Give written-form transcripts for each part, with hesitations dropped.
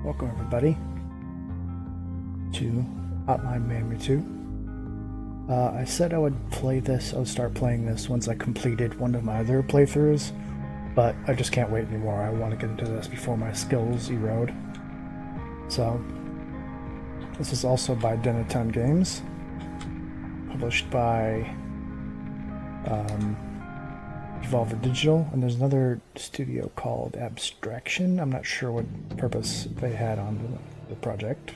Welcome everybody to Hotline Miami 2. I said I would start playing this once I completed one of my other playthroughs, but I just can't wait anymore. I want to get into this before my skills erode. So, this is also by Denaton Games, published by Devolver Digital, and there's another studio called Abstraction. I'm not sure what purpose they had on the project.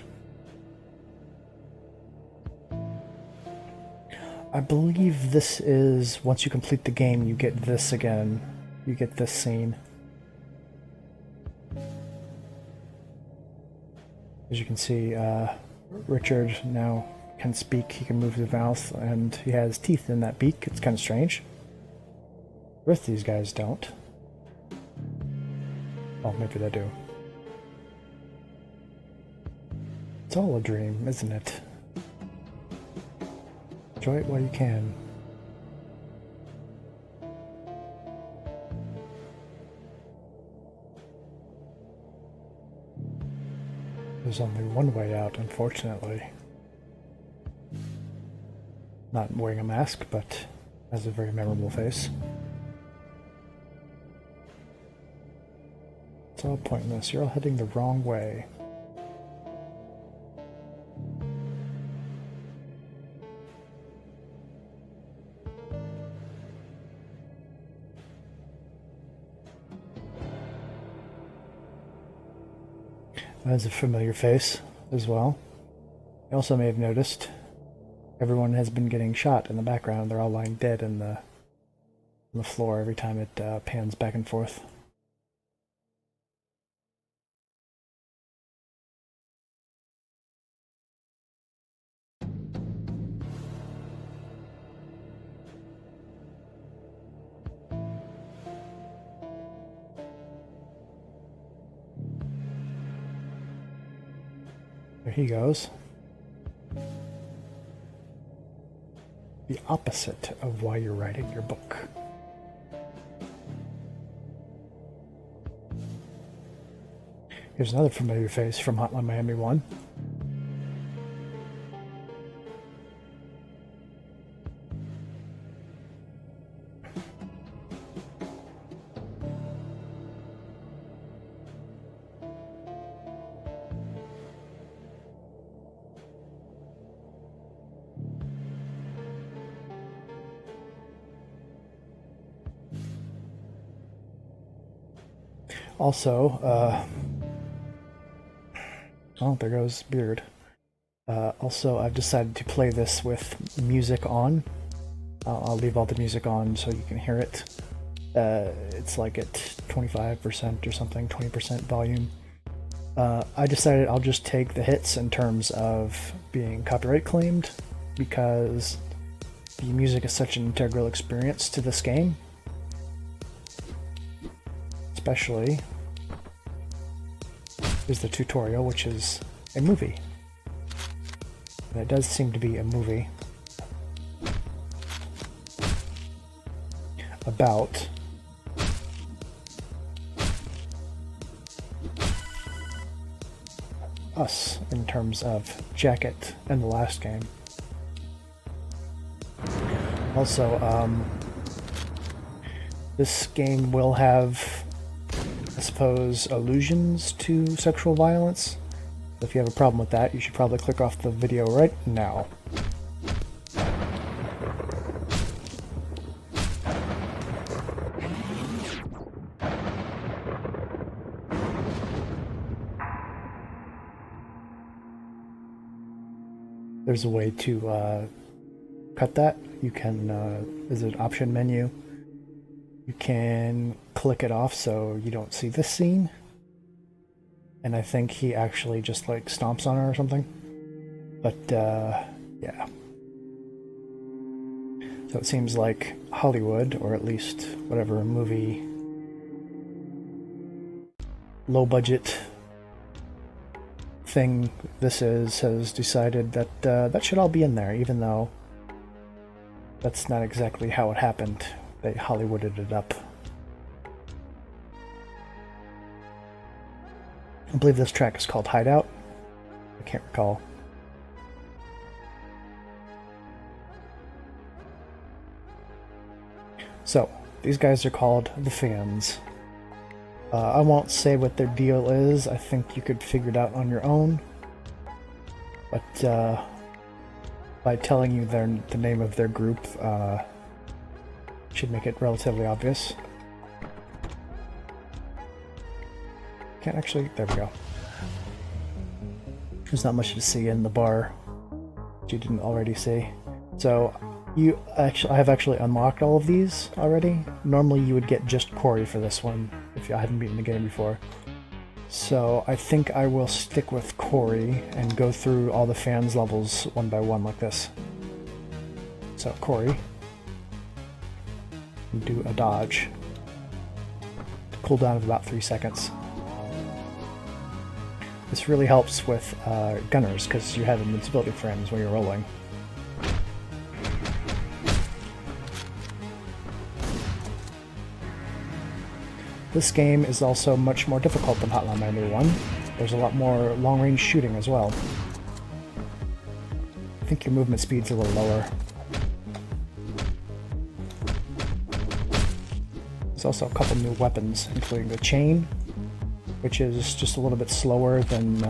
I believe this is, once you complete the game, you get this again. You get this scene. As you can see, Richard now can speak, he can move his mouth, and he has teeth in that beak. It's kind of strange. The rest of these guys don't. Oh, maybe they do. It's all a dream, isn't it? Enjoy it while you can. There's only one way out, unfortunately. Not wearing a mask, but has a very memorable face. It's all pointless. You're all heading the wrong way. That's a familiar face as well. You also may have noticed everyone has been getting shot in the background. They're all lying dead on the floor every time it pans back and forth. There he goes. The opposite of why you're writing your book. Here's another familiar face from Hotline Miami 1. Also, oh, there goes Beard. Also, I've decided to play this with music on. I'll leave all the music on so you can hear it. It's like at 25% or something, 20% volume. I decided I'll just take the hits in terms of being copyright claimed, because the music is such an integral experience to this game. Especially is the tutorial, which is a movie. And it does seem to be a movie about us in terms of Jacket and the last game. Also, this game will have, I suppose, allusions to sexual violence. If you have a problem with that, you should probably click off the video right now. There's a way to cut that. You can, there's an option menu. You can click it off so you don't see this scene. And I think he actually just like stomps on her or something. But yeah. So it seems like Hollywood, or at least whatever movie low budget thing this is, has decided that that should all be in there, even though that's not exactly how it happened. They Hollywooded it up. I believe this track is called Hideout. I can't recall. So, these guys are called the Fans. I won't say what their deal is. I think you could figure it out on your own. But by telling you the name of their group, should make it relatively obvious. Can't actually... There we go. There's not much to see in the bar that you didn't already see. So, I have actually unlocked all of these already. Normally you would get just Corey for this one, if I hadn't beaten the game before. So I think I will stick with Corey and go through all the Fans levels one by one like this. So Corey, do a dodge. Cooldown of about 3 seconds. This really helps with gunners because you have invincibility frames when you're rolling. This game is also much more difficult than Hotline Miami 1. There's a lot more long-range shooting as well. I think your movement speed's a little lower. There's also a couple new weapons, including the chain, which is just a little bit slower than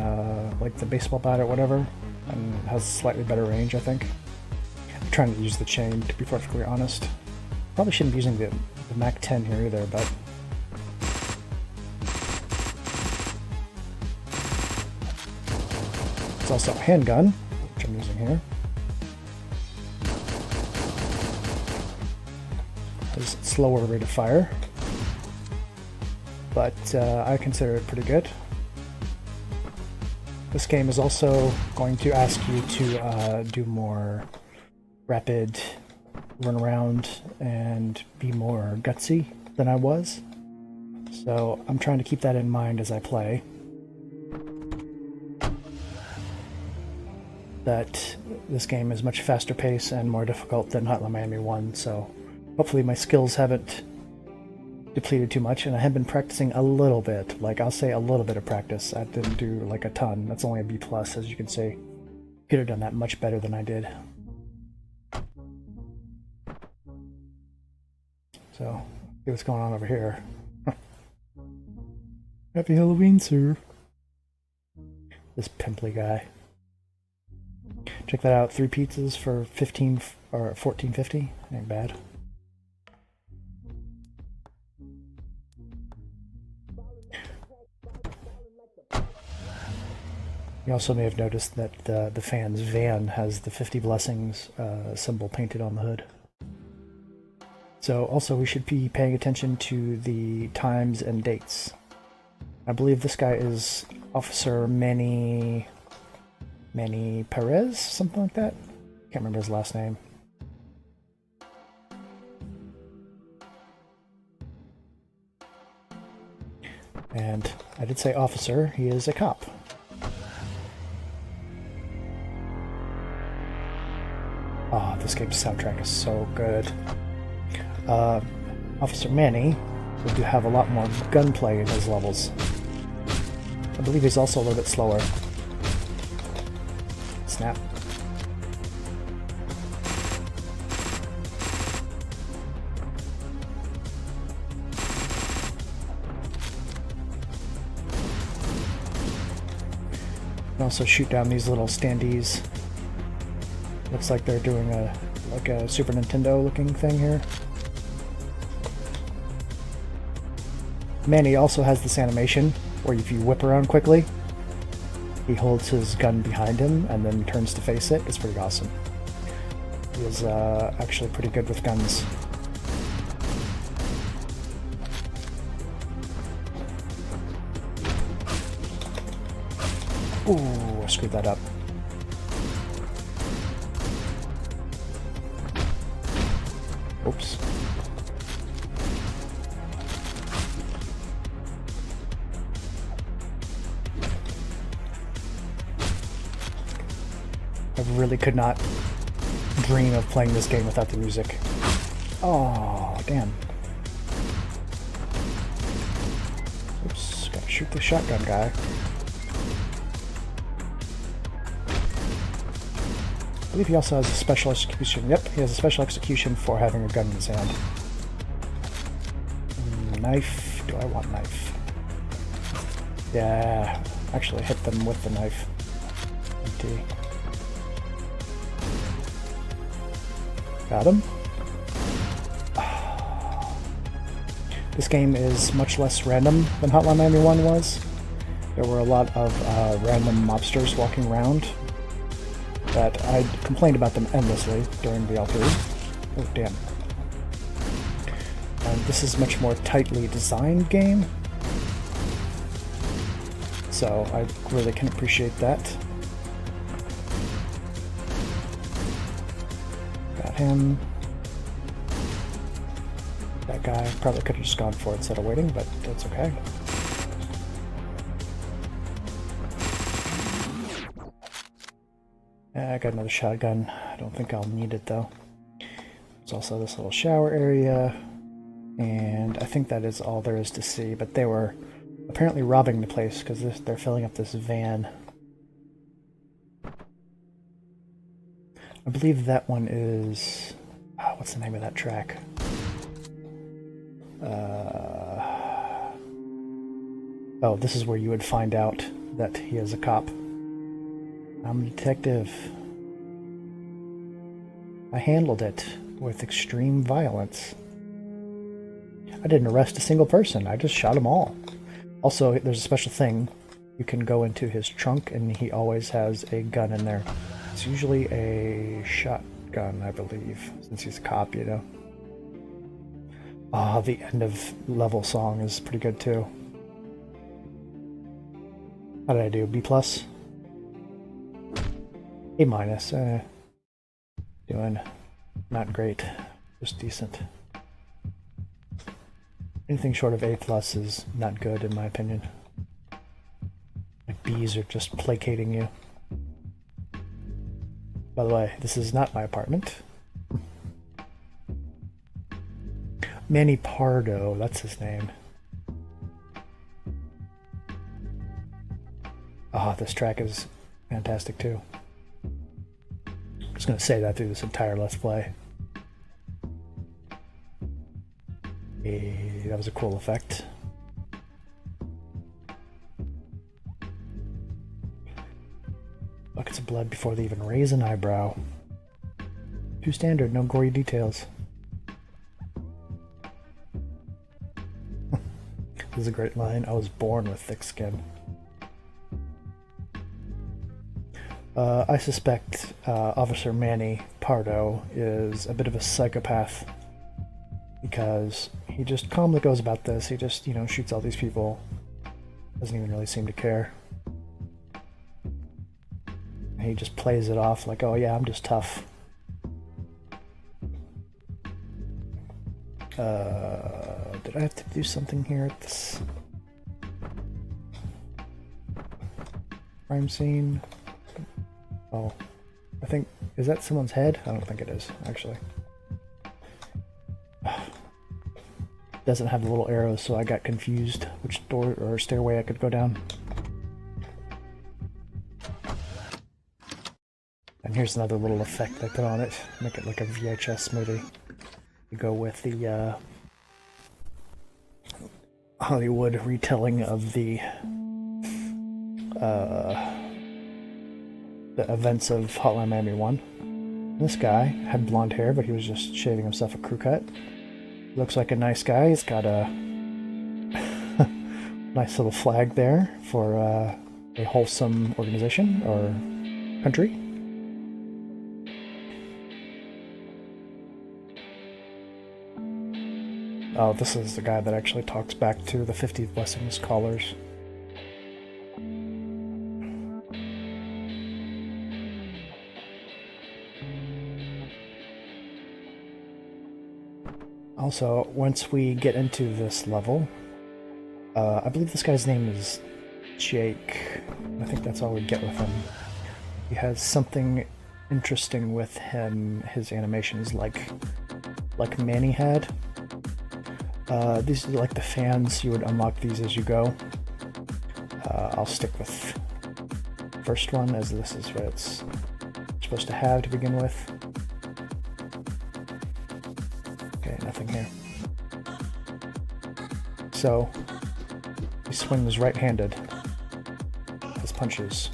like the baseball bat or whatever, and has slightly better range, I think. I'm trying to use the chain, to be perfectly honest. Probably shouldn't be using the Mac 10 here either, but... It's also a handgun, which I'm using here. Has a slower rate of fire, but I consider it pretty good. This game is also going to ask you to do more rapid run around and be more gutsy than I was. So I'm trying to keep that in mind as I play. That this game is much faster paced and more difficult than Hotline Miami 1, so hopefully my skills haven't depleted too much, and I have been practicing a little bit. Like, I'll say a little bit of practice. I didn't do like a ton. That's only a B+, as you can see. Could have done that much better than I did. So, see what's going on over here. Happy Halloween, sir. This pimply guy. Check that out. 3 pizzas for 15 or 14.50. Ain't bad. You also may have noticed that the Fans van has the 50 blessings symbol painted on the hood. So also we should be paying attention to the times and dates. I believe this guy is Officer Manny Perez, something like that. Can't remember his last name. And I did say officer, he is a cop. Ah, this game's soundtrack is so good. Officer Manny would have a lot more gunplay in his levels. I believe he's also a little bit slower. Snap. You can also shoot down these little standees. Looks like they're doing a Super Nintendo looking thing here. Manny also has this animation where if you whip around quickly, he holds his gun behind him and then turns to face it. It's pretty awesome. He is actually pretty good with guns. Ooh, I screwed that up. Oops. I really could not dream of playing this game without the music. Oh, damn. Oops, gotta shoot the shotgun guy. believe he also has a special execution. Yep, he has a special execution for having a gun in his hand. Knife. Do I want knife? Yeah, actually hit them with the knife. Empty. Got him. This game is much less random than Hotline Miami 1 was. There were a lot of random mobsters walking around that I complained about them endlessly during the L3. Oh, damn. And this is a much more tightly designed game, so I really can appreciate that. Got him. That guy probably could have just gone for it instead of waiting, but that's okay. I got another shotgun. I don't think I'll need it though. There's also this little shower area, and I think that is all there is to see, but they were apparently robbing the place because they're filling up this van. I believe that one is... what's the name of that track? Oh, this is where you would find out that he is a cop. I'm a detective. I handled it with extreme violence. I didn't arrest a single person. I just shot them all. Also, there's a special thing. You can go into his trunk and he always has a gun in there. It's usually a shotgun, I believe, since he's a cop, you know. Ah, the end of level song is pretty good too. How did I do? B+? A-. Doing not great, just decent. Anything short of A+ is not good in my opinion. Like B's are just placating you. By the way, this is not my apartment. Manny Pardo, that's his name. Ah, this track is fantastic too. I'm just going to say that through this entire Let's Play. Hey, that was a cool effect. Buckets of blood before they even raise an eyebrow. Too standard, no gory details. This is a great line. I was born with thick skin. I suspect Officer Manny Pardo is a bit of a psychopath because he just calmly goes about this. He just, shoots all these people. Doesn't even really seem to care. He just plays it off like, oh yeah, I'm just tough. Did I have to do something here at this crime scene? Oh, I think, is that someone's head? I don't think it is, actually. Doesn't have the little arrows, so I got confused which door or stairway I could go down. And here's another little effect I put on it, make it like a VHS movie. You go with the Hollywood retelling of the events of Hotline Miami 1. This guy had blonde hair, but he was just shaving himself a crew cut. Looks like a nice guy. He's got a nice little flag there for a wholesome organization or country. Oh, this is the guy that actually talks back to the 50 Blessings callers. Also, once we get into this level, I believe this guy's name is Jake. I think that's all we get with him. He has something interesting with him. His animations, like Manny had. These are like the fans. You would unlock these as you go. I'll stick with the first one, as this is what it's supposed to have to begin with. Okay, nothing here. So, he swings right-handed. His punches.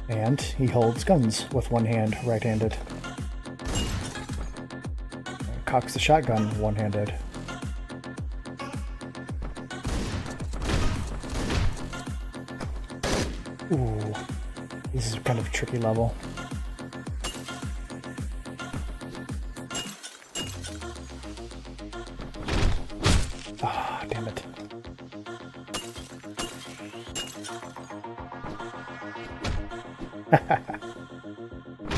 And he holds guns with one hand, right-handed. Cocks the shotgun one-handed. Ooh, this is kind of a tricky level. Ah, damn it.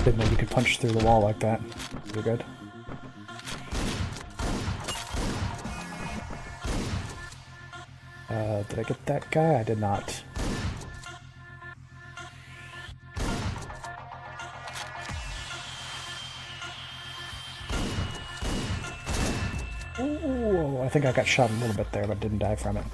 Didn't know you could punch through the wall like that. Pretty good. Did I get that guy? I did not. Ooh, I think I got shot a little bit there, but didn't die from it.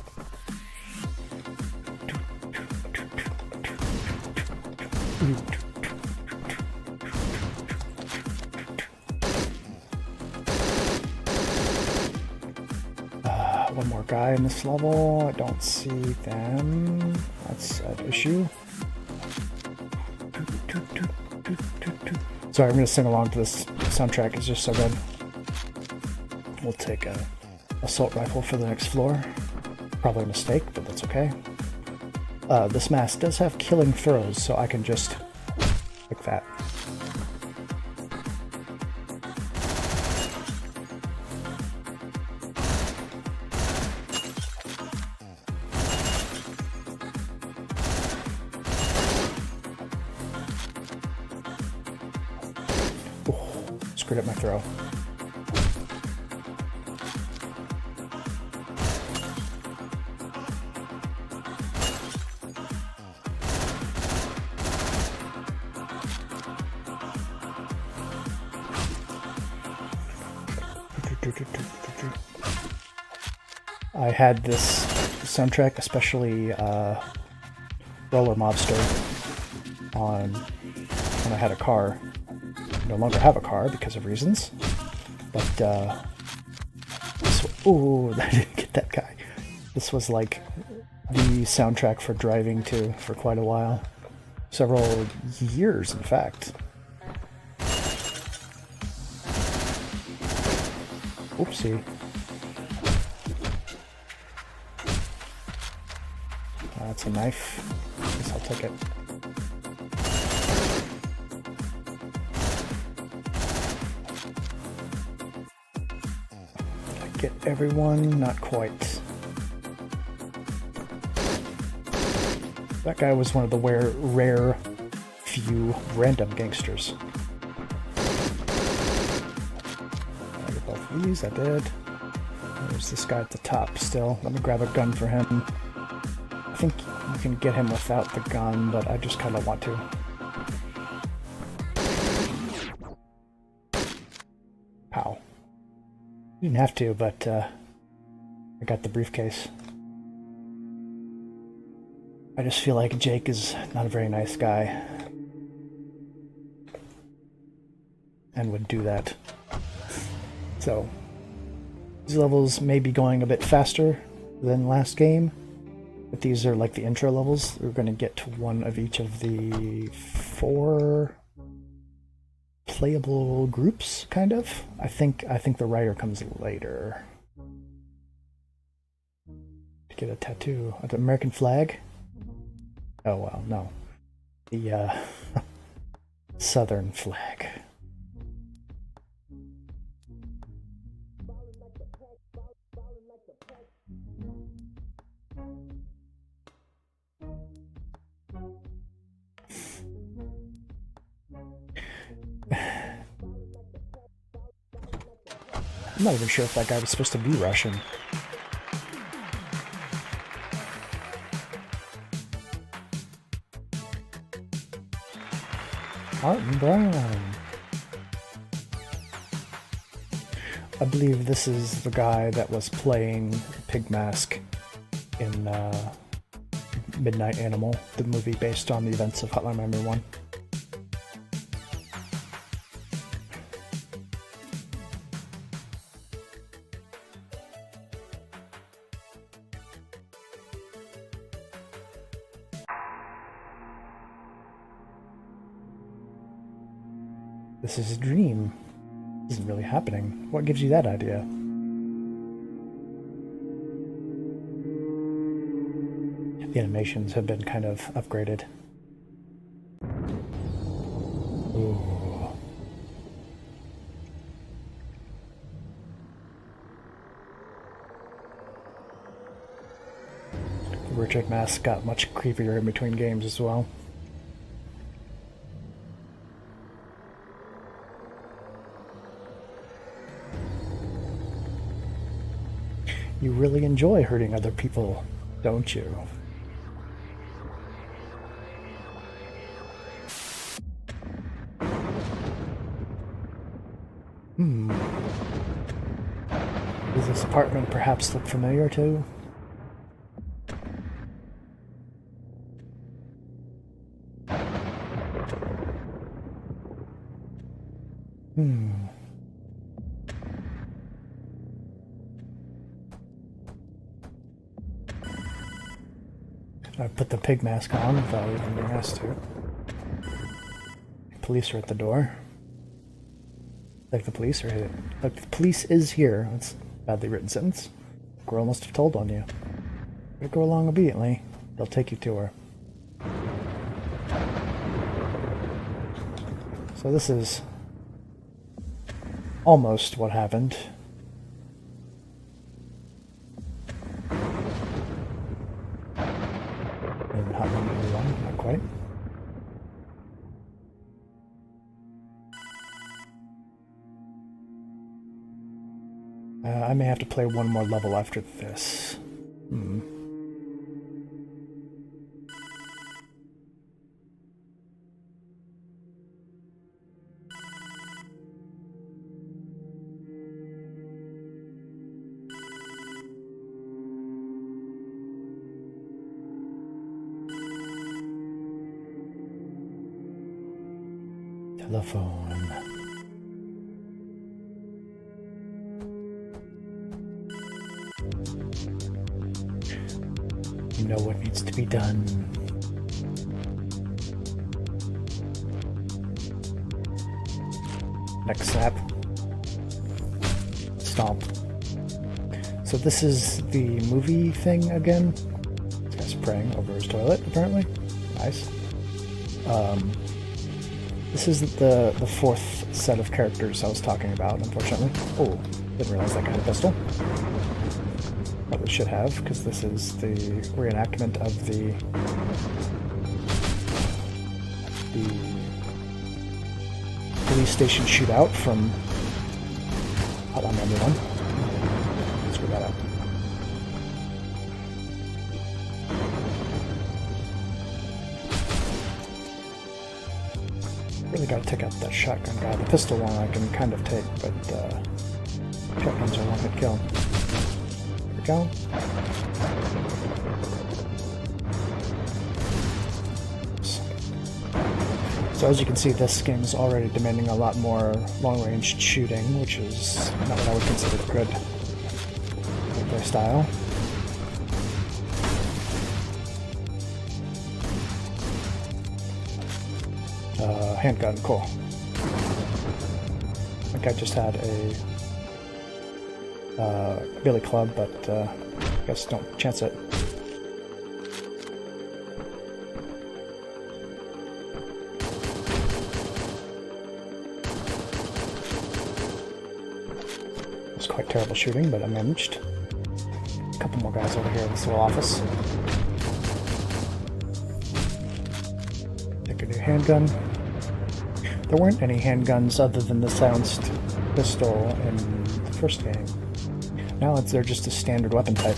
One more guy in this level. I don't see them. That's an issue. Sorry, I'm going to sing along to this soundtrack. It's just so good. We'll take a assault rifle for the next floor. Probably a mistake, but that's okay. This mask does have killing throws, so I can just pick that. Screwed up my throw. I had this soundtrack, especially Roller Mobster, on when I had a car. I no longer have a car because of reasons, but ooh, I didn't get that guy. This was like the soundtrack for driving to for quite a while, several years, in fact. Oopsie. That's a knife. I guess I'll take it. Get everyone? Not quite. That guy was one of the rare few random gangsters. I get both of these, I did. There's this guy at the top still. Let me grab a gun for him. I think you can get him without the gun, but I just kind of want to. Pow. Didn't have to, but I got the briefcase. I just feel like Jake is not a very nice guy. And would do that. So, these levels may be going a bit faster than last game, but these are like the intro levels. We're going to get to one of each of the 4 playable groups, kind of. I think the writer comes later. To get a tattoo. The American flag? Oh well, no. The Southern flag. I'm not even sure if that guy was supposed to be Russian. Martin Brown. I believe this is the guy that was playing Pig Mask in Midnight Animal, the movie based on the events of Hotline Miami 1. This is a dream. This isn't really happening. What gives you that idea? The animations have been kind of upgraded. Ooh. The Richard Mask got much creepier in between games as well. You really enjoy hurting other people, don't you? Does this apartment perhaps look familiar too? I put the pig mask on without even being asked to. Police are at the door. Like the police are here. Like the police is here. That's a badly written sentence. Girl must have told on you. Better go along obediently. They'll take you to her. So this is almost what happened. In Hotline Miami 1, not quite. I may have to play one more level after this. Telephone. You know what needs to be done. Next snap. Stomp. So this is the movie thing again. This guy's praying over his toilet, apparently. Nice. This isn't the fourth set of characters I was talking about, unfortunately. Oh, didn't realize that kind of pistol. Probably should have, because this is the reenactment of the police station shootout from Hotline Miami 1. Screw that up. Really gotta take out that shotgun guy. The pistol one I can kind of take, but shotguns are one-hit kill. There we go. So as you can see, this game is already demanding a lot more long-range shooting, which is not what I would consider good gameplay style. Handgun, cool. I think I just had a billy club, but I guess don't chance it. It was quite terrible shooting, but I managed. A couple more guys over here in this little office. Take a new handgun. There weren't any handguns other than the silenced pistol in the first game. Now they're just a standard weapon type.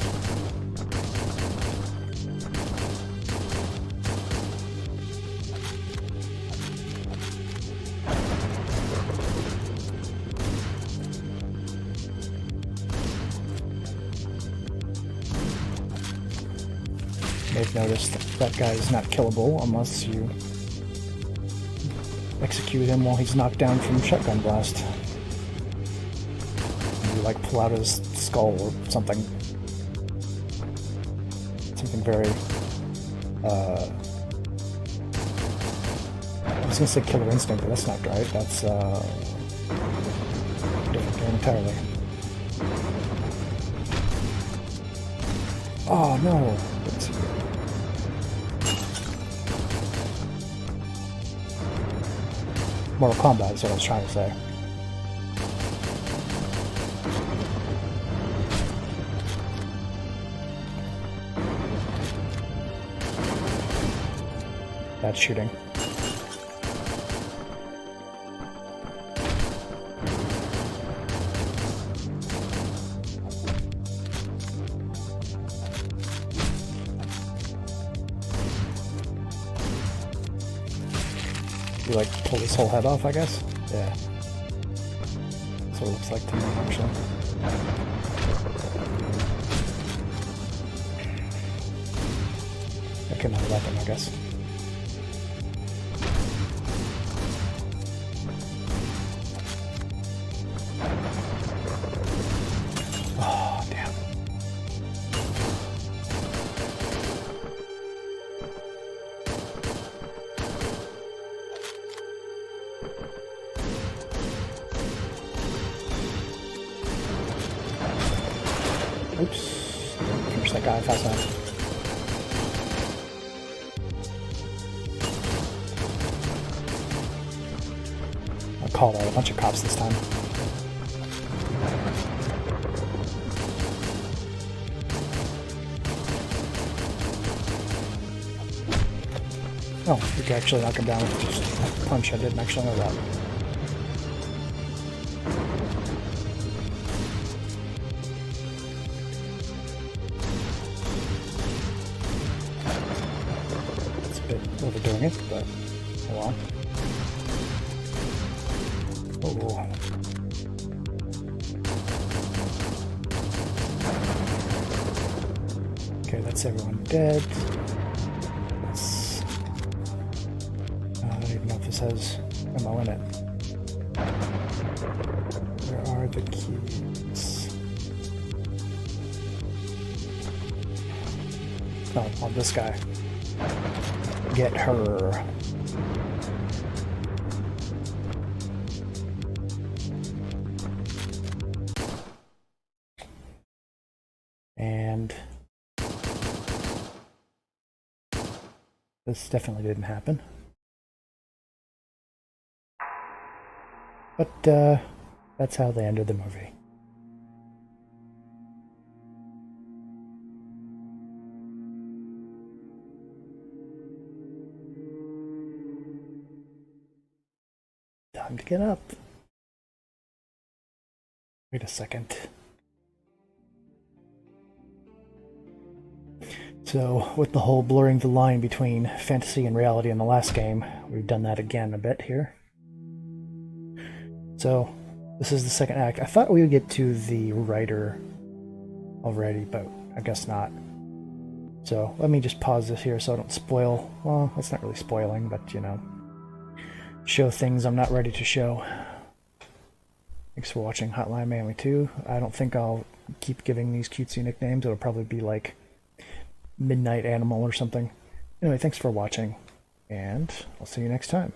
may have noticed that guy is not killable unless you execute him while he's knocked down from shotgun blast. You like pull out his skull or something. Something very I was gonna say Killer Instinct, but that's not right. That's different game entirely. Oh no! Let's see. Mortal Kombat is what I was trying to say. Bad shooting. You like pull his whole head off, I guess? Yeah. That's what it looks like to me, actually. I can have weapon, I guess. Oh, damn. Oops. Finish that guy fast enough. I called out a bunch of cops this time. Oh, you can actually knock him down with just a punch. I didn't actually know that. It's a bit overdoing it, but hold on. Oh. Okay, that's everyone dead. Let's, I don't even know if this has ammo in it. Where are the keys? Oh, on this guy. Get her. And this definitely didn't happen. But that's how they ended the movie. Time to get up. Wait a second. So, with the whole blurring the line between fantasy and reality in the last game, we've done that again a bit here. So, this is the second act. I thought we would get to the writer already, but I guess not. So, let me just pause this here so I don't spoil. Well, it's not really spoiling, but you know, show things I'm not ready to show. Thanks for watching Hotline Miami 2. I don't think I'll keep giving these cutesy nicknames. It'll probably be like Midnight Animal or something. Anyway, thanks for watching, and I'll see you next time.